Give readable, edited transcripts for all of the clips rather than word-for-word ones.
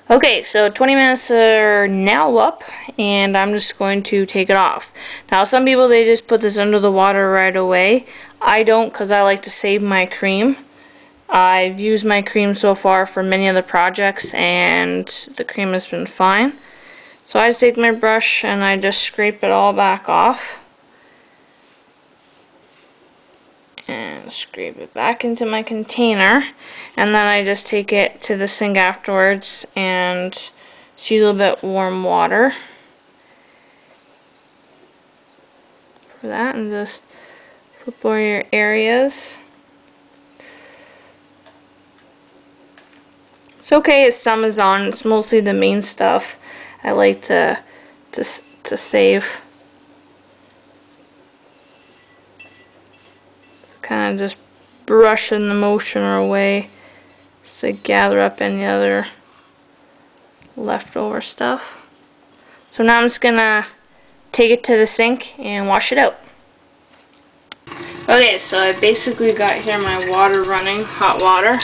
Okay, so 20 minutes are now up, and I'm just going to take it off. Now, some people, they just put this under the water right away. I don't, because I like to save my cream. I've used my cream so far for many other projects, and the cream has been fine. So I just take my brush and I just scrape it all back off. And scrape it back into my container, and then I just take it to the sink afterwards and just use a little bit warm water for that, and just flip over your areas. It's okay if some is on. It's mostly the main stuff I like to save. Kind of just brushing the moisture away just to gather up any other leftover stuff. So now I'm just gonna take it to the sink and wash it out. Okay, so I basically got here my water running, hot water,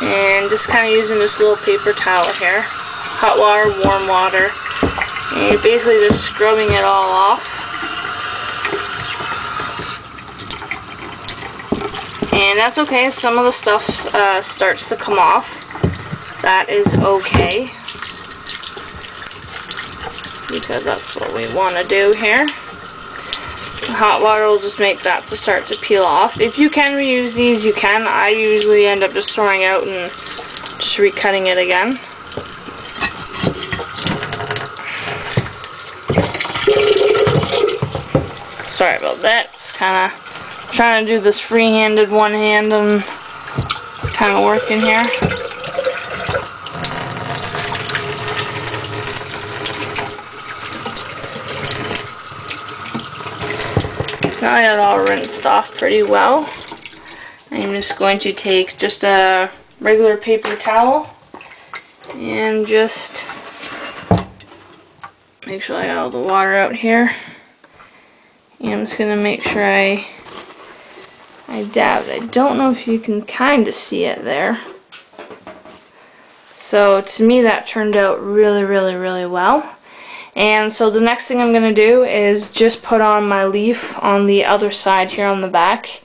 and just kind of using this little paper towel here. Hot water, warm water, and basically just scrubbing it all off. And that's okay if some of the stuff starts to come off. That is okay, because that's what we want to do here. Hot water will just make that to start to peel off. If you can reuse these, you can. I usually end up just throwing out and just recutting it again. Sorry about that. It's kind of trying to do this free-handed one hand, and it's kind of working here. So now I got it all rinsed off pretty well. I'm just going to take just a regular paper towel and just make sure I got all the water out here. And I'm just going to make sure I dabbed. I don't know if you can kind of see it there. So to me that turned out really, really, really well. And so the next thing I'm going to do is just put on my leaf on the other side here on the back,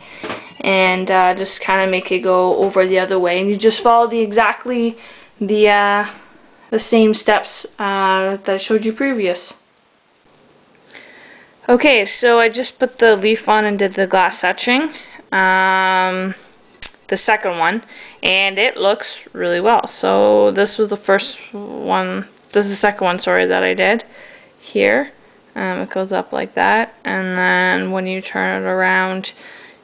and just kind of make it go over the other way. And you just follow exactly the same steps that I showed you previous. Okay, so I just put the leaf on and did the glass etching. The second one, and it looks really well. So this was the first one, this is the second one, sorry, that I did here. It goes up like that, and then when you turn it around,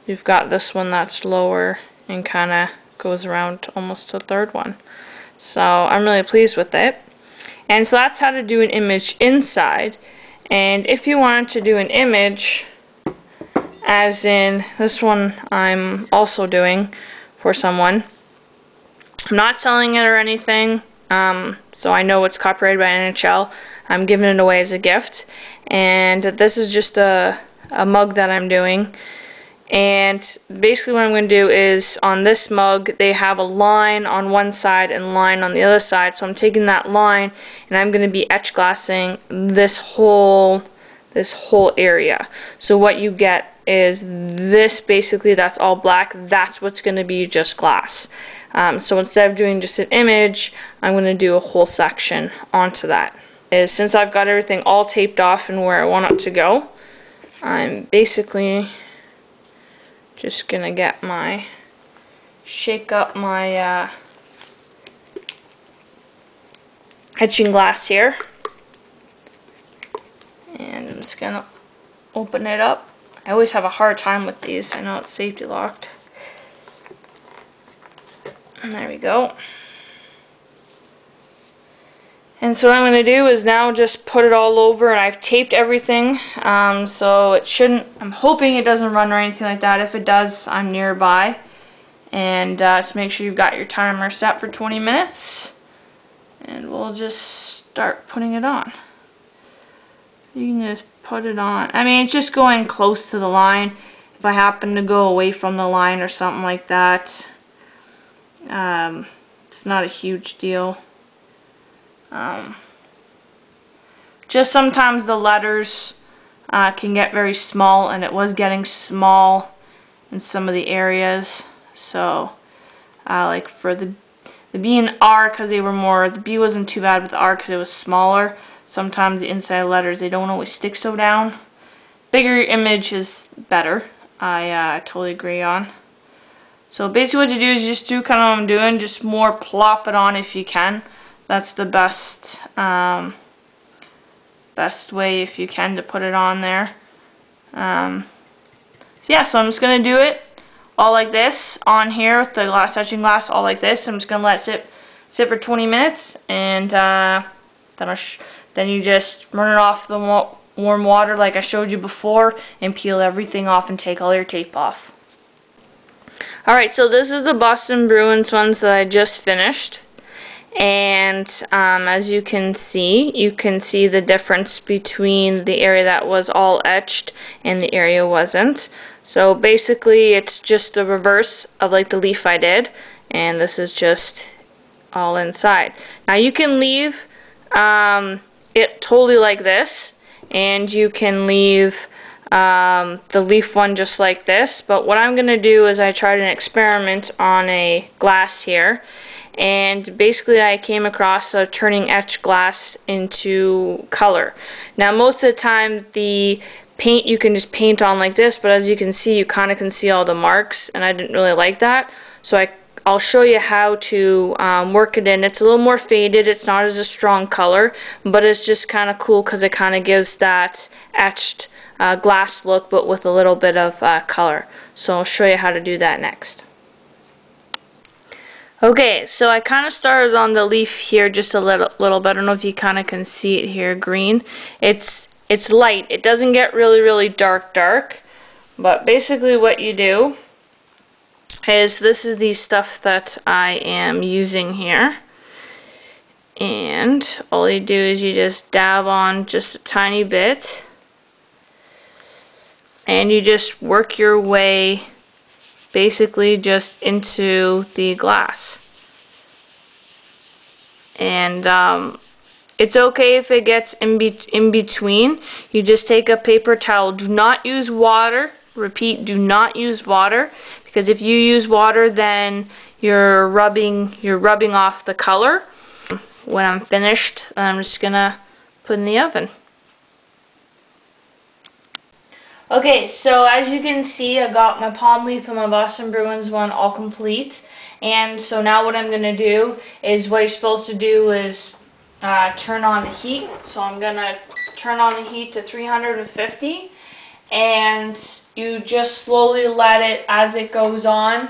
you've got this one that's lower and kind of goes around almost to the third one. So I'm really pleased with it. And so that's how to do an image inside. And if you wanted to do an image, as in this one I'm also doing for someone, I'm not selling it or anything, so I know it's copyrighted by NHL. I'm giving it away as a gift, and this is just a mug that I'm doing. And basically what I'm going to do is, on this mug they have a line on one side and a line on the other side, so I'm taking that line and I'm going to be etch glassing this whole area. So what you get is this, basically that's all black, that's what's going to be just glass. So instead of doing just an image, I'm going to do a whole section onto that. Since I've got everything all taped off and where I want it to go, I'm basically just going to get my, shake up my etching glass here, and I'm just going to open it up. I always have a hard time with these. I know it's safety locked. And there we go. And so what I'm going to do is now just put it all over, and I've taped everything, so it shouldn't, I'm hoping it doesn't run or anything like that. If it does, I'm nearby. And just make sure you've got your timer set for 20 minutes. And we'll just start putting it on. You can just put it on. I mean, it's just going close to the line. If I happen to go away from the line or something like that, it's not a huge deal. Just sometimes the letters can get very small, and it was getting small in some of the areas. So like for the B and R, because they were more, the B wasn't too bad with the R because it was smaller. Sometimes the inside letters, they don't always stick so down. Bigger image is better. I totally agree on. So basically what you do is you just do kind of what I'm doing, just more plop it on if you can. That's the best best way if you can to put it on there. So yeah, so I'm just going to do it all like this on here with the glass etching glass, all like this. I'm just going to let it sit for 20 minutes, and then you just run it off the warm water like I showed you before, and peel everything off and take all your tape off. Alright, so this is the Boston Bruins ones that I just finished, and as you can see the difference between the area that was all etched and the area wasn't. So basically it's just the reverse of like the leaf I did, and this is just all inside. Now you can leave it totally like this, and you can leave the leaf one just like this, but what I'm going to do is I tried an experiment on a glass here, and basically I came across turning etched glass into color. Now most of the time the paint you can just paint on like this, but as you can see, you kind of can see all the marks, and I didn't really like that, so I'll show you how to work it in. It's a little more faded, it's not as a strong color, but it's just kind of cool because it kind of gives that etched glass look, but with a little bit of color. So I'll show you how to do that next. Okay, so I kind of started on the leaf here just a little bit. I don't know if you kind of can see it here, green. It's light. It doesn't get really dark, but basically what you do is, this is the stuff that I am using here, and all you do is you just dab on just a tiny bit, and you just work your way basically just into the glass. And it's okay if it gets in between. You just take a paper towel. Do not use water. Repeat, do not use water, because if you use water, then you're rubbing off the color. When I'm finished, I'm just gonna put in the oven. Okay, so as you can see, I got my palm leaf and my Boston Bruins one all complete. And so now what I'm going to do is, what you're supposed to do is turn on the heat. So I'm going to turn on the heat to 350, and you just slowly let it as it goes on.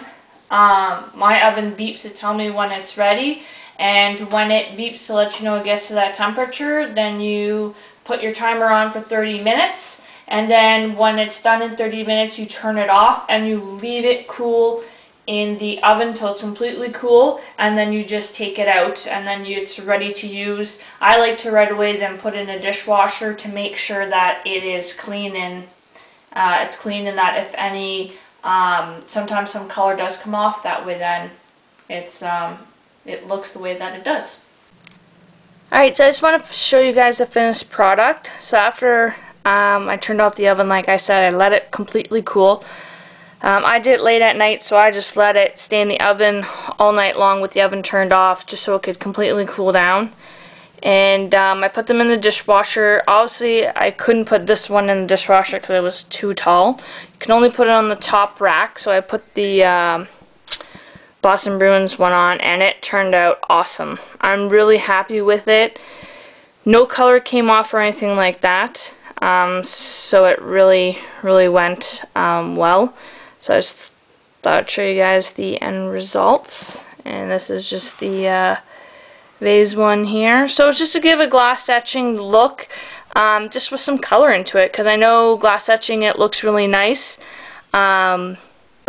My oven beeps to tell me when it's ready, and when it beeps to let you know it gets to that temperature, then you put your timer on for 30 minutes. And then when it's done in 30 minutes, you turn it off and you leave it cool in the oven till it's completely cool, and then you just take it out, and then it's ready to use. I like to right away then put in a dishwasher to make sure that it is clean, and it's clean, and that if any sometimes some color does come off, that way then it looks the way that it does. Alright, so I just want to show you guys the finished product. So after I turned off the oven, like I said, I let it completely cool. I did it late at night, so I just let it stay in the oven all night long with the oven turned off, just so it could completely cool down. And I put them in the dishwasher. Obviously, I couldn't put this one in the dishwasher because it was too tall. You can only put it on the top rack, so I put the Boston Bruins one on, and it turned out awesome. I'm really happy with it. No color came off or anything like that. So it really went well. So I just thought I'd show you guys the end results, and this is just the vase one here. So it's just to give a glass etching look, just with some color into it, because I know glass etching, it looks really nice, but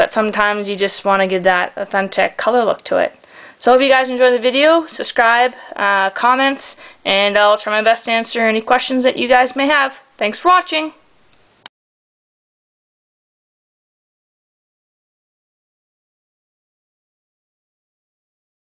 sometimes you just want to give that authentic color look to it. So I hope you guys enjoy the video. Subscribe, comments, and I'll try my best to answer any questions that you guys may have. Thanks for watching.